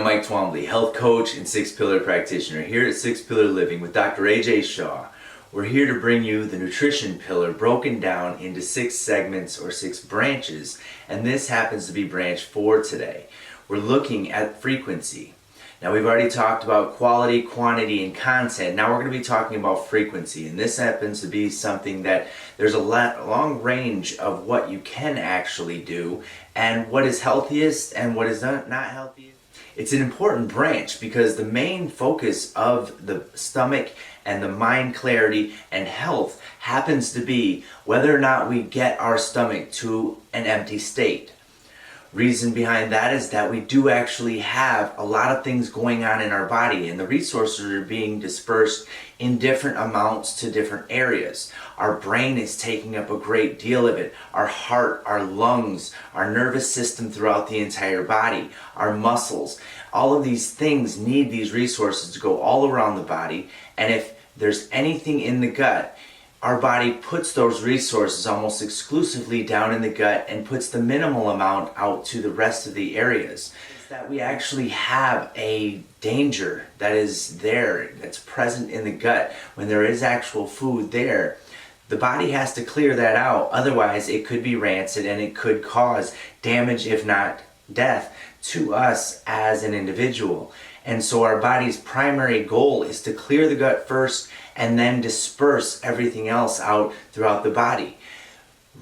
I'm Mike Twombley, health coach and six-pillar practitioner here at Six Pillar Living with Dr. Aajay Shah. We're here to bring you the nutrition pillar broken down into 6 segments or 6 branches, and this happens to be branch 4 today. We're looking at frequency. Now we've already talked about quality, quantity, and content. Now we're going to be talking about frequency, and this happens to be something that there's a long range of what you can actually do and what is healthiest and what is not healthiest. It's an important branch because the main focus of the stomach and the mind clarity and health happens to be whether or not we get our stomach to an empty state. Reason behind that is that we do actually have a lot of things going on in our body, and the resources are being dispersed in different amounts to different areas. Our brain is taking up a great deal of it. Our heart, our lungs, our nervous system throughout the entire body, our muscles. All of these things need these resources to go all around the body, and if there's anything in the gut, our body puts those resources almost exclusively down in the gut and puts the minimal amount out to the rest of the areas. That we actually have a danger that is there, that's present in the gut. When there is actual food there, the body has to clear that out. Otherwise, it could be rancid and it could cause damage, if not death, to us as an individual. And so our body's primary goal is to clear the gut first and then disperse everything else out throughout the body.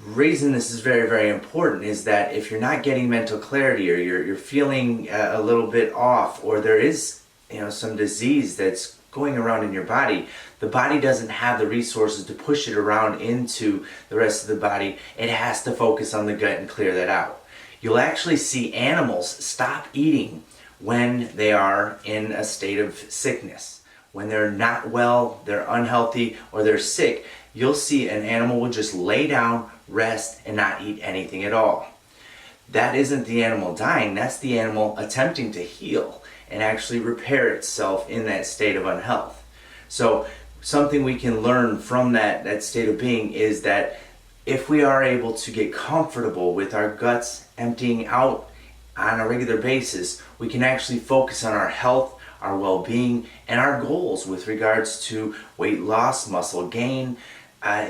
Reason this is very, very important is that if you're not getting mental clarity, or you're feeling a little bit off, or there is some disease that's going around in your body, the body doesn't have the resources to push it around into the rest of the body. It has to focus on the gut and clear that out. You'll actually see animals stop eating when they are in a state of sickness. When they're not well, they're unhealthy, or they're sick, you'll see an animal will just lay down, rest, and not eat anything at all. That isn't the animal dying, that's the animal attempting to heal and actually repair itself in that state of unhealth. So something we can learn from that state of being is that if we are able to get comfortable with our guts emptying out on a regular basis, we can actually focus on our health, our well-being, and our goals with regards to weight loss, muscle gain,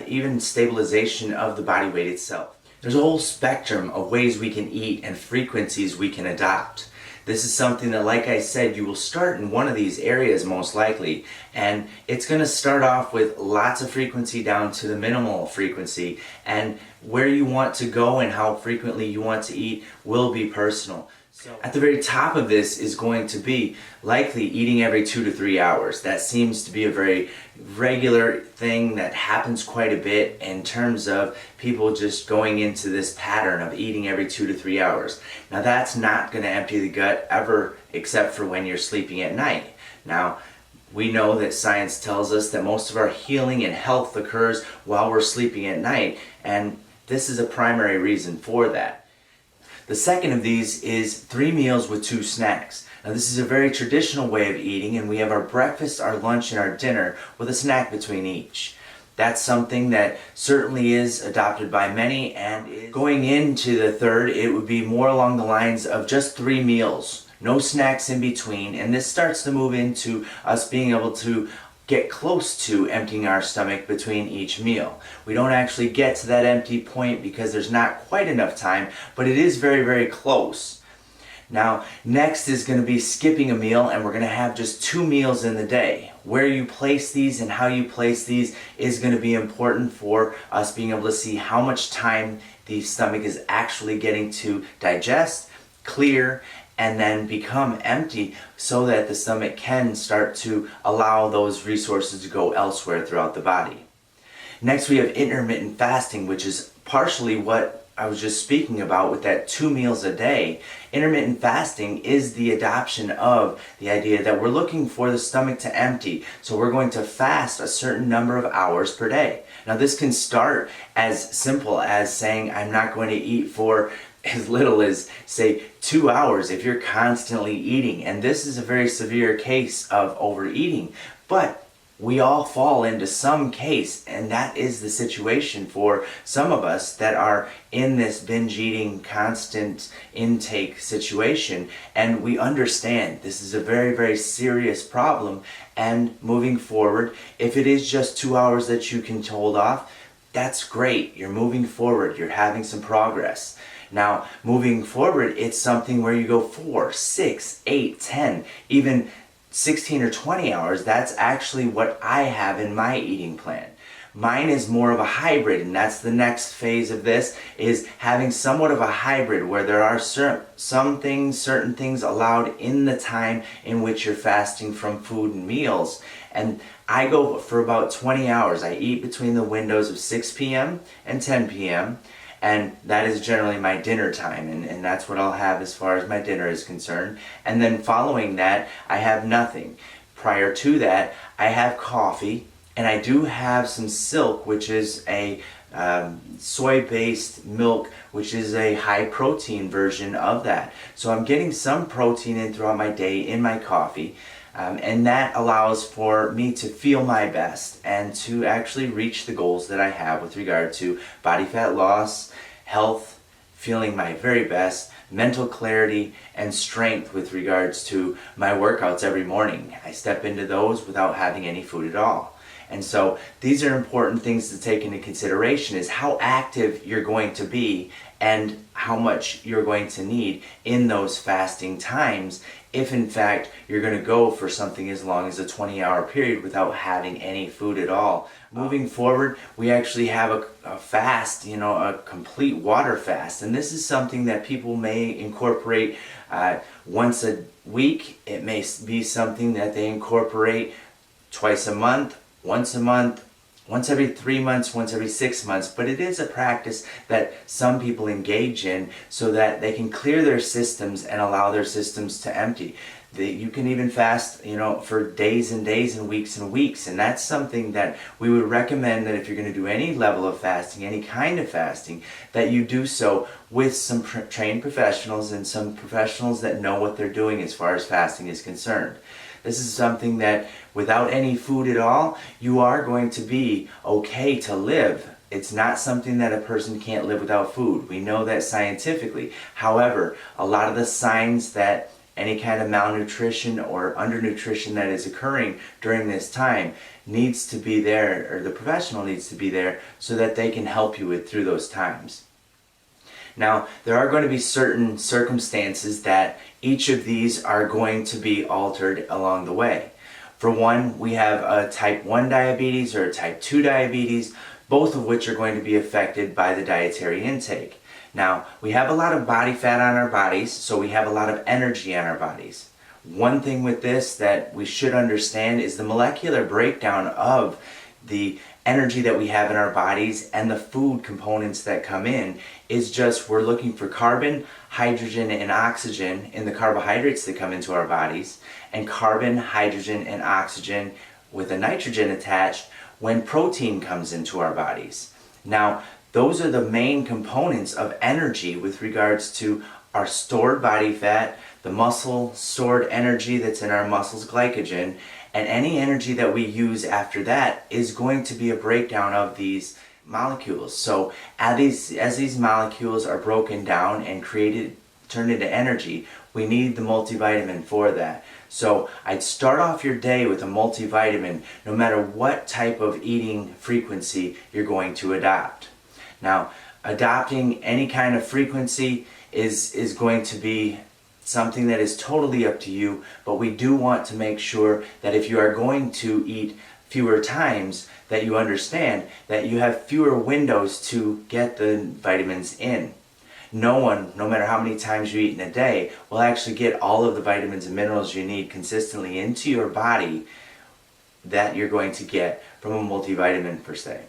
even stabilization of the body weight itself. There's a whole spectrum of ways we can eat and frequencies we can adopt. This is something that, like I said, you will start in one of these areas most likely, and it's going to start off with lots of frequency down to the minimal frequency, and where you want to go and how frequently you want to eat will be personal. So at the very top of this is going to be likely eating every 2 to 3 hours. That seems to be a very regular thing that happens quite a bit in terms of people just going into this pattern of eating every 2 to 3 hours. Now that's not going to empty the gut ever except for when you're sleeping at night. Now we know that science tells us that most of our healing and health occurs while we're sleeping at night, and this is a primary reason for that. The second of these is 3 meals with 2 snacks. Now this is a very traditional way of eating, and we have our breakfast, our lunch, and our dinner with a snack between each. That's something that certainly is adopted by many, and going into the third, it would be more along the lines of just 3 meals, no snacks in between, and this starts to move into us being able to get close to emptying our stomach between each meal. We don't actually get to that empty point because there's not quite enough time, but it is very, very close. Now, next is going to be skipping a meal, and we're going to have just 2 meals in the day. Where you place these and how you place these is going to be important for us being able to see how much time the stomach is actually getting to digest, clear, and then become empty so that the stomach can start to allow those resources to go elsewhere throughout the body. Next, we have intermittent fasting, which is partially what I was just speaking about with that 2 meals a day. Intermittent fasting is the adoption of the idea that we're looking for the stomach to empty. So we're going to fast a certain number of hours per day. Now this can start as simple as saying I'm not going to eat for as little as, say, 2 hours if you're constantly eating. And this is a very severe case of overeating. But we all fall into some case, and that is the situation for some of us that are in this binge eating, constant intake situation, and we understand this is a very, very serious problem. And moving forward, if it is just 2 hours that you can hold off, that's great. You're moving forward, you're having some progress. Now, moving forward, it's something where you go 4, 6, 8, 10, even 16 or 20 hours. That's actually what I have in my eating plan. Mine is more of a hybrid, and that's the next phase of this, is having somewhat of a hybrid where there are certain things allowed in the time in which you're fasting from food and meals. And I go for about 20 hours. I eat between the windows of 6 p.m. and 10 p.m. And that is generally my dinner time, and that's what I'll have as far as my dinner is concerned. And then following that, I have nothing. Prior to that, I have coffee, and I do have some silk, which is a soy-based milk, which is a high-protein version of that. So I'm getting some protein in throughout my day in my coffee. And that allows for me to feel my best and to actually reach the goals that I have with regard to body fat loss, health, feeling my very best, mental clarity, and strength with regards to my workouts every morning. I step into those without having any food at all. And so these are important things to take into consideration, is how active you're going to be and how much you're going to need in those fasting times, if in fact you're going to go for something as long as a 20-hour period without having any food at all. Moving forward, we actually have a fast, a complete water fast, and this is something that people may incorporate once a week. It may be something that they incorporate twice a month, once a month, once every 3 months, once every 6 months, but it is a practice that some people engage in so that they can clear their systems and allow their systems to empty. You can even fast, for days and days and weeks, and that's something that we would recommend, that if you're going to do any level of fasting, any kind of fasting, that you do so with some trained professionals and some professionals that know what they're doing as far as fasting is concerned. This is something that without any food at all, you are going to be okay to live. It's not something that a person can't live without food. We know that scientifically. However, a lot of the signs that any kind of malnutrition or undernutrition that is occurring during this time needs to be there, or the professional needs to be there, so that they can help you through those times. Now, there are going to be certain circumstances that each of these are going to be altered along the way. For one, we have a type 1 diabetes or a type 2 diabetes, both of which are going to be affected by the dietary intake. Now, we have a lot of body fat on our bodies, so we have a lot of energy on our bodies. One thing with this that we should understand is the molecular breakdown of the energy that we have in our bodies and the food components that come in is just, we're looking for carbon, hydrogen, and oxygen in the carbohydrates that come into our bodies, and carbon, hydrogen, and oxygen with a nitrogen attached when protein comes into our bodies. Now, those are the main components of energy with regards to our stored body fat, the muscle stored energy that's in our muscles, glycogen, and any energy that we use after that is going to be a breakdown of these molecules. So as these molecules are broken down and turned into energy, we need the multivitamin for that. So I'd start off your day with a multivitamin no matter what type of eating frequency you're going to adopt. Now, adopting any kind of frequency is going to be something that is totally up to you, but we do want to make sure that if you are going to eat fewer times, that you understand that you have fewer windows to get the vitamins in. No one, no matter how many times you eat in a day, will actually get all of the vitamins and minerals you need consistently into your body that you're going to get from a multivitamin per se.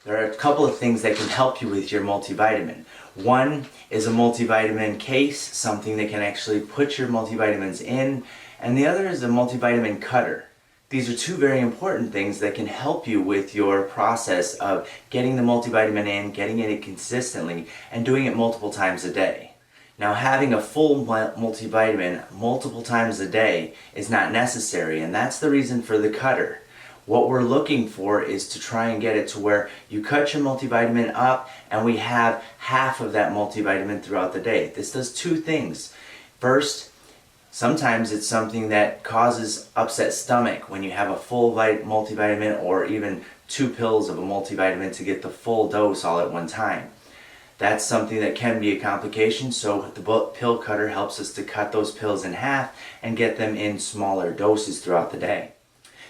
There are a couple of things that can help you with your multivitamin. One is a multivitamin case, something that can actually put your multivitamins in, and the other is a multivitamin cutter. These are two very important things that can help you with your process of getting the multivitamin in, getting it consistently, and doing it multiple times a day. Now, having a full multivitamin multiple times a day is not necessary, and that's the reason for the cutter. What we're looking for is to try and get it to where you cut your multivitamin up and we have half of that multivitamin throughout the day. This does two things. First, sometimes it's something that causes upset stomach when you have a full multivitamin or even 2 pills of a multivitamin to get the full dose all at one time. That's something that can be a complication, so the pill cutter helps us to cut those pills in half and get them in smaller doses throughout the day.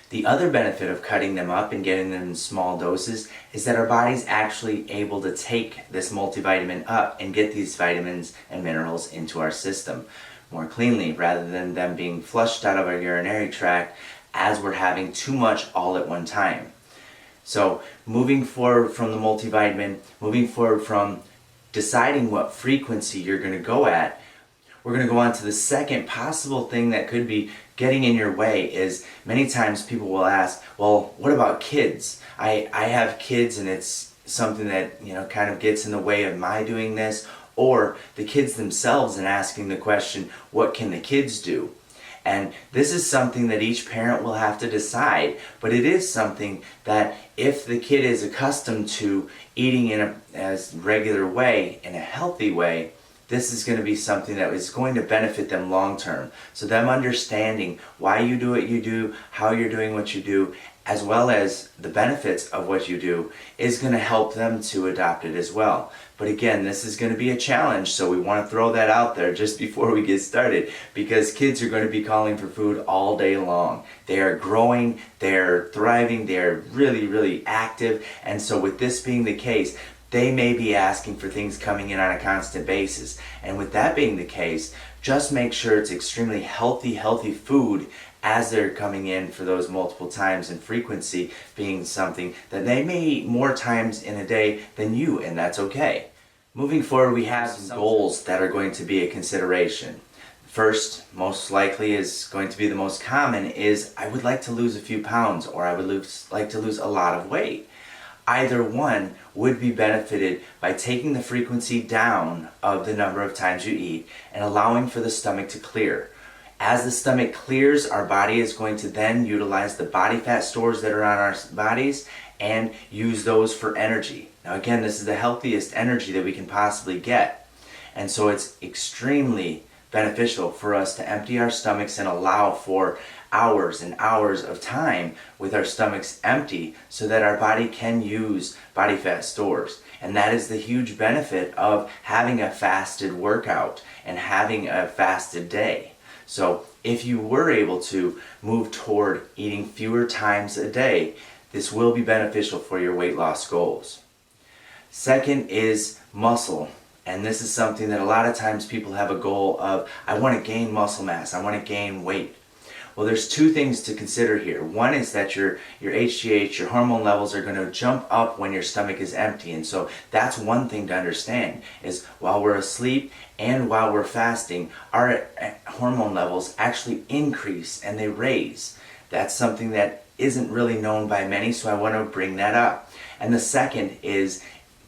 The other benefit of cutting them up and getting them in small doses is that our body's actually able to take this multivitamin up and get these vitamins and minerals into our system more cleanly rather than them being flushed out of our urinary tract as we're having too much all at one time. So moving forward from the multivitamin, moving forward from deciding what frequency you're going to go at, we're going to go on to the second possible thing that could be getting in your way. Is many times people will ask, well, what about kids? I have kids and it's something that kind of gets in the way of my doing this, or the kids themselves and asking the question, what can the kids do? And this is something that each parent will have to decide, but it is something that if the kid is accustomed to eating in a regular way, in a healthy way, this is going to be something that is going to benefit them long term. So them understanding why you do what you do, how you're doing what you do, as well as the benefits of what you do, is going to help them to adopt it as well. But again, this is going to be a challenge, so we want to throw that out there just before we get started, because kids are going to be calling for food all day long. They are growing, they're thriving, they're really, really active, and so with this being the case, they may be asking for things coming in on a constant basis. And with that being the case, just make sure it's extremely healthy food as they're coming in for those multiple times, and frequency being something that they may eat more times in a day than you, and that's okay. Moving forward, we have some goals that are going to be a consideration. First, most likely is going to be the most common, is I would like to lose a few pounds, or I would like to lose a lot of weight. Either one would be benefited by taking the frequency down of the number of times you eat and allowing for the stomach to clear. As the stomach clears, our body is going to then utilize the body fat stores that are on our bodies and use those for energy. Now again, this is the healthiest energy that we can possibly get. And so it's extremely beneficial for us to empty our stomachs and allow for hours and hours of time with our stomachs empty so that our body can use body fat stores. And that is the huge benefit of having a fasted workout and having a fasted day. So if you were able to move toward eating fewer times a day, this will be beneficial for your weight loss goals. Second is muscle. And this is something that a lot of times people have a goal of, I want to gain muscle mass, I want to gain weight. Well, there's two things to consider here. One is that your HGH, your hormone levels, are going to jump up when your stomach is empty. And so that's one thing to understand, is while we're asleep and while we're fasting, our hormone levels actually increase and they raise. That's something that isn't really known by many, so I want to bring that up. And the second is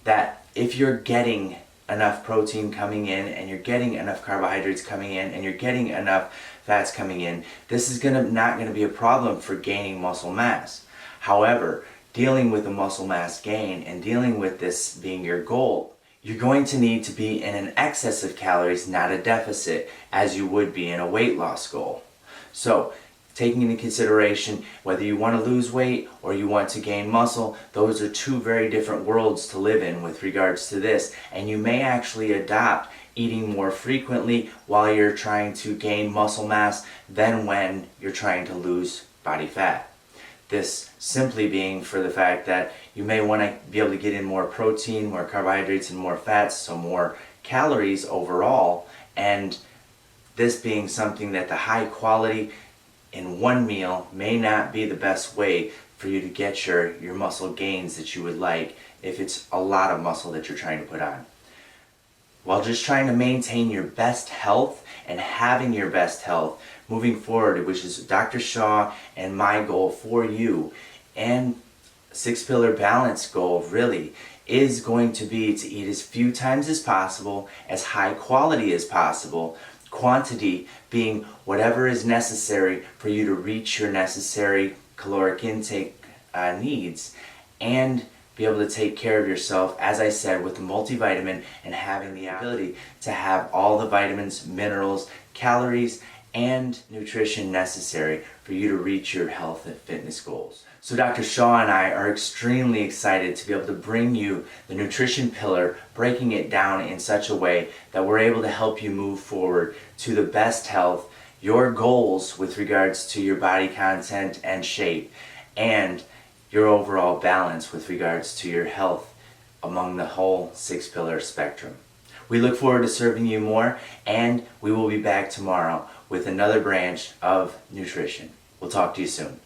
that if you're getting enough protein coming in and you're getting enough carbohydrates coming in and you're getting enough fats coming in, this is not going to be a problem for gaining muscle mass. However, dealing with the muscle mass gain and dealing with this being your goal, you're going to need to be in an excess of calories, not a deficit, as you would be in a weight loss goal. So, taking into consideration whether you want to lose weight or you want to gain muscle, those are two very different worlds to live in with regards to this, and you may actually adopt eating more frequently while you're trying to gain muscle mass than when you're trying to lose body fat. This simply being for the fact that you may want to be able to get in more protein, more carbohydrates, and more fats, so more calories overall, and this being something that the high quality in one meal may not be the best way for you to get your muscle gains that you would like if it's a lot of muscle that you're trying to put on. While just trying to maintain your best health and having your best health moving forward, which is Dr. Shah and my goal for you, and 6-pillar balance goal really is going to be to eat as few times as possible, as high quality as possible, quantity being whatever is necessary for you to reach your necessary caloric intake needs, and be able to take care of yourself, as I said, with the multivitamin and having the ability to have all the vitamins, minerals, calories, and nutrition necessary for you to reach your health and fitness goals. So Dr. Shah and I are extremely excited to be able to bring you the nutrition pillar, breaking it down in such a way that we're able to help you move forward to the best health, your goals with regards to your body content and shape, and your overall balance with regards to your health among the whole 6-pillar spectrum. We look forward to serving you more, and we will be back tomorrow with another branch of nutrition. We'll talk to you soon.